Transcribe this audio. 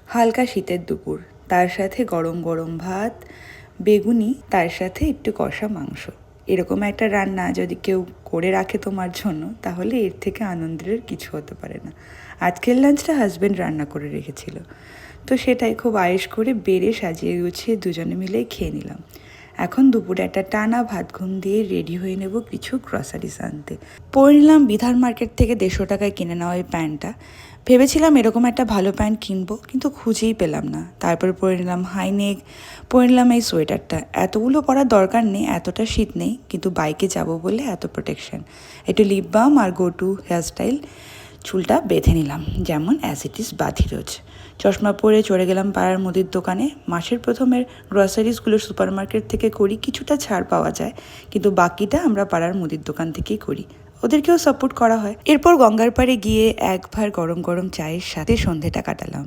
হালকা শীতের দুপুর, তার সাথে গরম গরম ভাত, বেগুনি, তার সাথে একটু কষা মাংস। এরকম একটা রান্না যদি কেউ করে রাখে তোমার জন্য, তাহলে এর থেকে আনন্দের কিছু হতে পারে না। আজকের লাঞ্চটা হাজব্যান্ড রান্না করে রেখেছিল, তো সেটাই খুব আয়েশ করে বেড়ে সাজিয়ে গুছিয়ে দুজনে মিলেই খেয়ে নিলাম। এখন দুপুরে একটা টানা ভাত ঘুম দিয়ে রেডি হয়ে নেব কিছু গ্রসারিস আনতে। পরে নিলাম বিধান মার্কেট থেকে 150 টাকায় কিনে নেওয়া ওই প্যান্টটা। ভেবেছিলাম এরকম একটা ভালো প্যান্ট কিনবো, কিন্তু খুঁজেই পেলাম না। তারপর পরে নিলাম হাইনেক, পরে নিলাম এই সোয়েটারটা। এতগুলো পরার দরকার নেই, এতটা শীত নেই, কিন্তু বাইকে যাব বলে এত প্রোটেকশন। একটু lip balm R go to hairstyle, চুলটা বেঁধে নিলাম যেমন অ্যাজ ইট ইজ বাঁধি রোজ। চশমা পরে চড়ে গেলাম পাড়ার মুদির দোকানে। মাসের প্রথমের গ্রসারিসগুলো সুপার মার্কেট থেকে করি, কিছুটা ছাড় পাওয়া যায়, কিন্তু বাকিটা আমরা পাড়ার মুদির দোকান থেকেই করি, ওদেরকেও সাপোর্ট করা হয়। এরপর গঙ্গার পাড়ে গিয়ে একবার গরম গরম চায়ের সাথে সন্ধেটা কাটালাম।